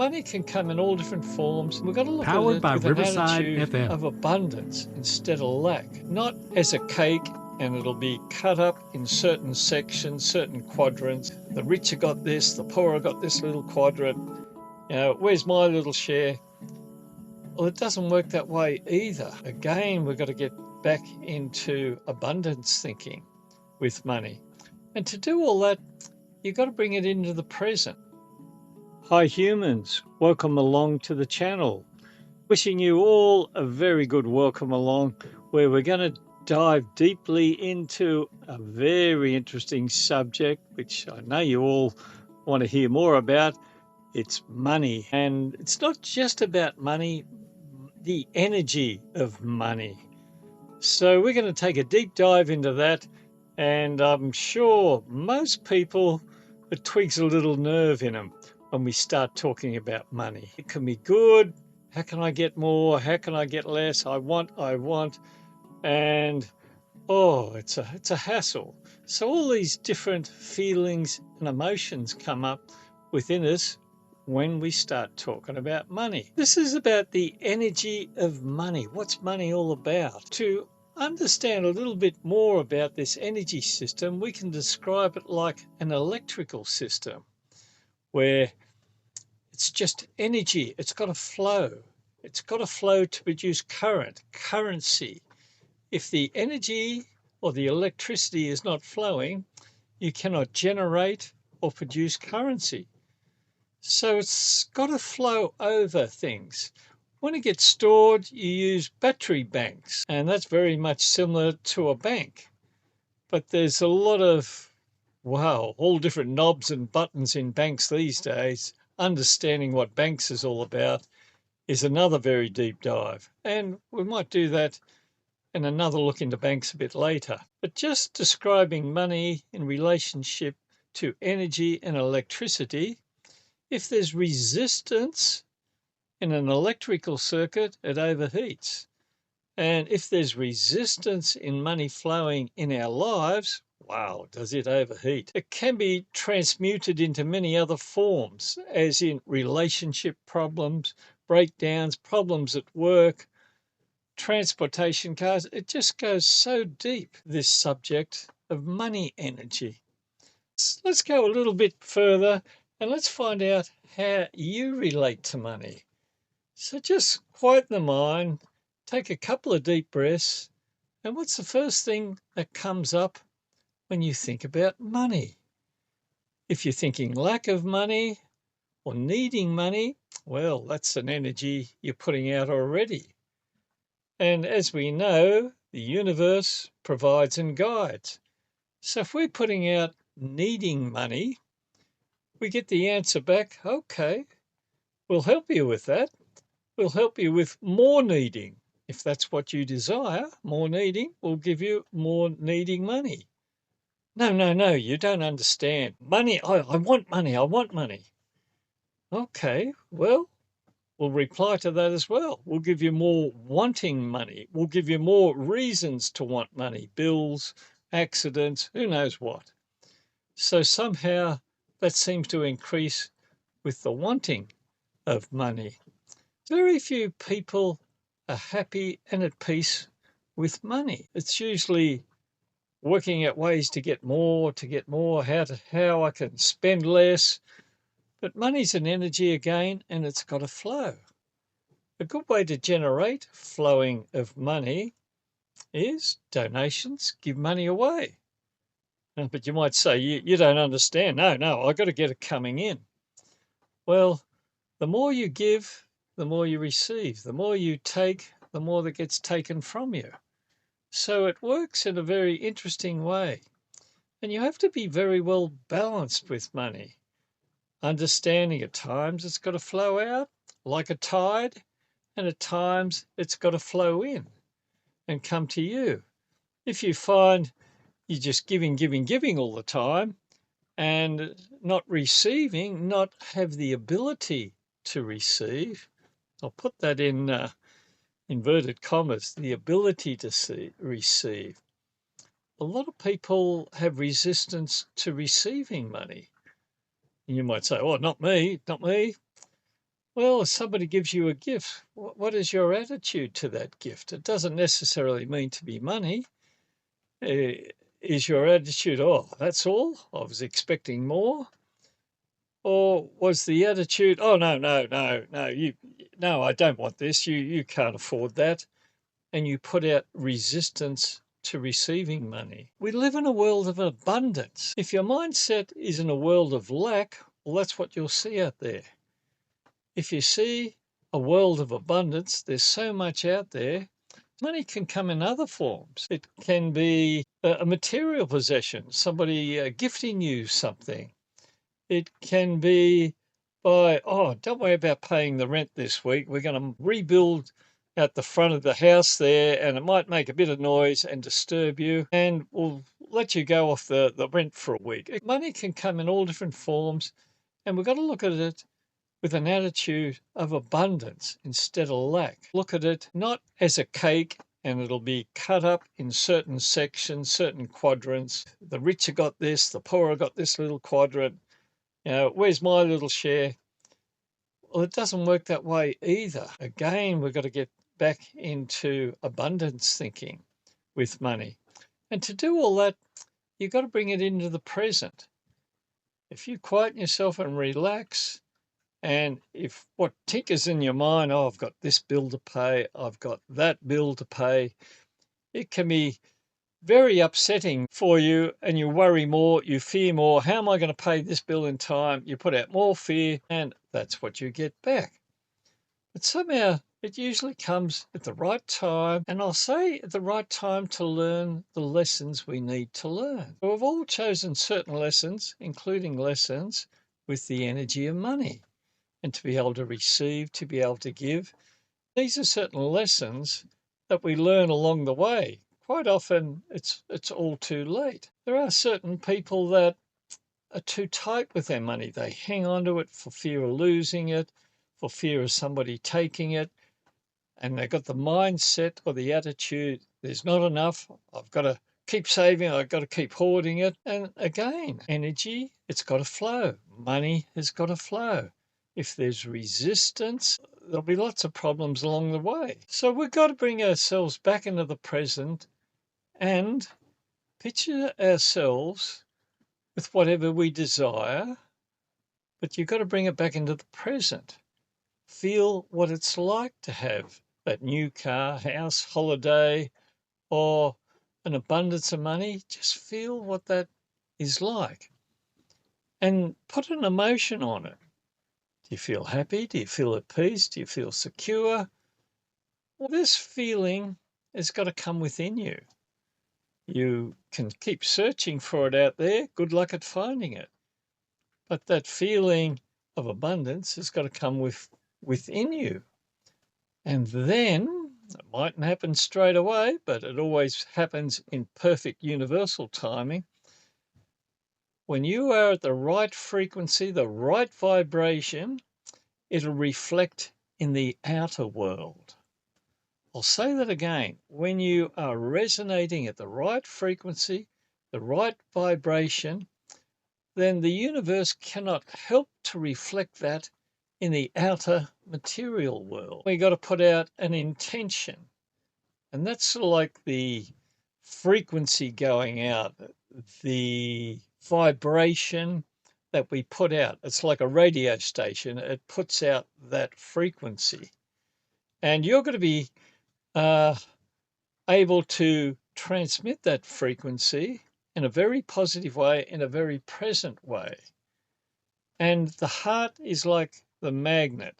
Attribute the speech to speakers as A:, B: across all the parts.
A: Money can come in all different forms. We've got to look
B: Powered
A: at it
B: by
A: with an
B: Riverside
A: attitude
B: FM.
A: of abundance instead of lack, not as a cake and it'll be cut up in certain sections, certain quadrants. The rich have got this, the poor have got this little quadrant. You know, where's my little share? Well, it doesn't work that way either. Again, we've got to get back into abundance thinking with money. And to do all that, you've got to bring it into the present. Hi humans, welcome along to the channel. Wishing you all a very good welcome along, where we're going to dive deeply into a very interesting subject, which I know you all want to hear more about. It's money. And it's not just about money, the energy of money. So we're going to take a deep dive into that, and I'm sure most people, it twigs a little nerve in them when we start talking about money. It can be good. How can I get more? How can I get less? I want. And it's a hassle. So all these different feelings and emotions come up within us when we start talking about money. This is about the energy of money. What's money all about? To understand a little bit more about this energy system, we can describe it like an electrical system where it's just energy. It's got to flow. It's got to flow to produce currency. If the energy or the electricity is not flowing, you cannot generate or produce currency. So it's got to flow over things. When it gets stored, you use battery banks, and that's very much similar to a bank. But there's a lot of, all different knobs and buttons in banks these days. Understanding what banks is all about is another very deep dive. And we might do that in another look into banks a bit later. But just describing money in relationship to energy and electricity, if there's resistance in an electrical circuit, it overheats. And if there's resistance in money flowing in our lives, does it overheat. It can be transmuted into many other forms, as in relationship problems, breakdowns, problems at work, transportation cars. It just goes so deep, this subject of money energy. Let's go a little bit further and let's find out how you relate to money. So just quieten the mind, take a couple of deep breaths, and what's the first thing that comes up when you think about money? If you're thinking lack of money or needing money, well, that's an energy you're putting out already. And as we know, the universe provides and guides. So if we're putting out needing money, we get the answer back, okay, we'll help you with that. We'll help you with more needing. If that's what you desire, more needing, we'll give you more needing money. No, you don't understand. Money, I want money, I want money. Okay, well, we'll reply to that as well. We'll give you more wanting money. We'll give you more reasons to want money, bills, accidents, who knows what. So somehow that seems to increase with the wanting of money. Very few people are happy and at peace with money. It's usually working out ways to get more, how I can spend less. But money's an energy again, and it's got to flow. A good way to generate flowing of money is donations, give money away. But you might say, you don't understand. No, I've got to get it coming in. Well, the more you give, the more you receive. The more you take, the more that gets taken from you. So it works in a very interesting way. And you have to be very well balanced with money. Understanding at times it's got to flow out like a tide, and at times it's got to flow in and come to you. If you find you're just giving all the time and not receiving, not have the ability to receive, I'll put that in inverted commas, the ability to receive. A lot of people have resistance to receiving money. And you might say, oh, not me. Well, if somebody gives you a gift, what is your attitude to that gift? It doesn't necessarily mean to be money. Is your attitude, oh, that's all? I was expecting more? Or was the attitude, oh, no, I don't want this. You can't afford that. And you put out resistance to receiving money. We live in a world of abundance. If your mindset is in a world of lack, well, that's what you'll see out there. If you see a world of abundance, there's so much out there. Money can come in other forms. It can be a material possession, somebody gifting you something. It can be by, oh, don't worry about paying the rent this week. We're going to rebuild at the front of the house there, and it might make a bit of noise and disturb you, and we'll let you go off the rent for a week. Money can come in all different forms, and we've got to look at it with an attitude of abundance instead of lack. Look at it not as a cake and it'll be cut up in certain sections, certain quadrants. The rich have got this, the poor have got this little quadrant. Where's my little share? Well, it doesn't work that way either. Again, we've got to get back into abundance thinking with money. And to do all that, you've got to bring it into the present. If you quieten yourself and relax, and if what tinkers in your mind, oh, I've got this bill to pay, I've got that bill to pay, it can be very upsetting for you, and you worry more, you fear more. How am I going to pay this bill in time? You put out more fear, and that's what you get back. But somehow it usually comes at the right time, and I'll say at the right time to learn the lessons we need to learn. We've all chosen certain lessons, including lessons with the energy of money, and to be able to receive, to be able to give. These are certain lessons that we learn along the way. Quite often it's all too late. There are certain people that are too tight with their money. They hang on to it for fear of losing it, for fear of somebody taking it, and they've got the mindset or the attitude, there's not enough, I've got to keep saving, I've got to keep hoarding it. And again, energy, it's got to flow. Money has got to flow. If there's resistance, there'll be lots of problems along the way. So we've got to bring ourselves back into the present and picture ourselves with whatever we desire, but you've got to bring it back into the present. Feel what it's like to have that new car, house, holiday, or an abundance of money. Just feel what that is like and put an emotion on it. Do you feel happy? Do you feel at peace? Do you feel secure? Well, this feeling has got to come within you. You can keep searching for it out there. Good luck at finding it. But that feeling of abundance has got to come within you. And then it mightn't happen straight away, but it always happens in perfect universal timing. When you are at the right frequency, the right vibration, it'll reflect in the outer world. I'll say that again. When you are resonating at the right frequency, the right vibration, then the universe cannot help to reflect that in the outer material world. We got to put out an intention. And that's sort of like the frequency going out, the vibration that we put out. It's like a radio station. It puts out that frequency. And you're going to be able to transmit that frequency in a very positive way, in a very present way. And the heart is like the magnet.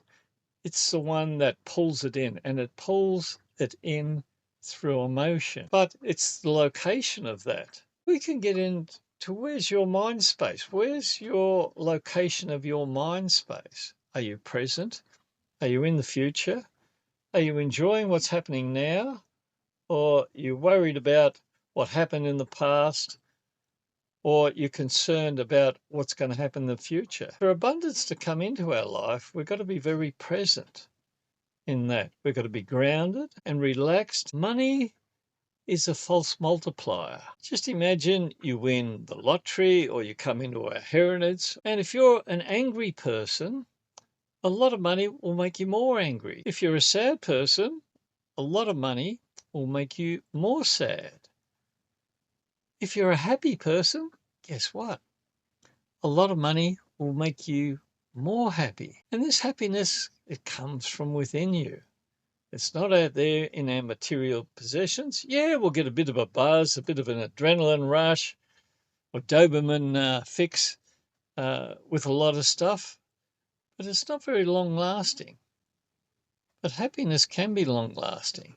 A: It's the one that pulls it in, and it pulls it in through emotion. But it's the location of that. We can get into where's your mind space? Where's your location of your mind space? Are you present? Are you in the future? Are you enjoying what's happening now? Or you're worried about what happened in the past? Or you're concerned about what's going to happen in the future? For abundance to come into our life, we've got to be very present in that. We've got to be grounded and relaxed. Money is a false multiplier. Just imagine you win the lottery or you come into a heritage, and if you're an angry person, A lot of money will make you more angry. If you're a sad person, a lot of money will make you more sad. If you're a happy person, guess what? A lot of money will make you more happy. And this happiness, it comes from within you. It's not out there in our material possessions. Yeah, we'll get a bit of a buzz, a bit of an adrenaline rush or dopamine fix with a lot of stuff, but it's not very long lasting. But happiness can be long lasting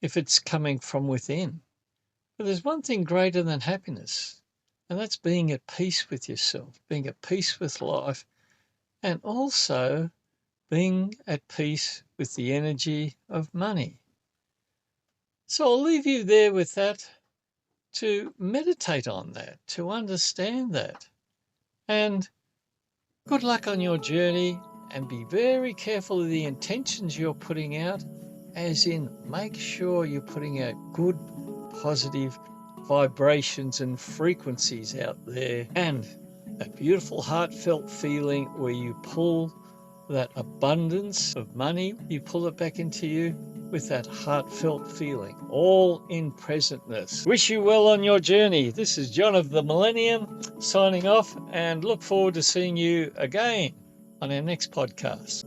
A: if it's coming from within. But there's one thing greater than happiness, and that's being at peace with yourself, being at peace with life, and also being at peace with the energy of money. So I'll leave you there with that, to meditate on that, to understand that. And good luck on your journey, and be very careful of the intentions you're putting out, as in make sure you're putting out good, positive vibrations and frequencies out there, and that beautiful heartfelt feeling where you pull that abundance of money, you pull it back into you with that heartfelt feeling, all in presentness. Wish you well on your journey. This is John of the Millennium signing off, and look forward to seeing you again on our next podcast.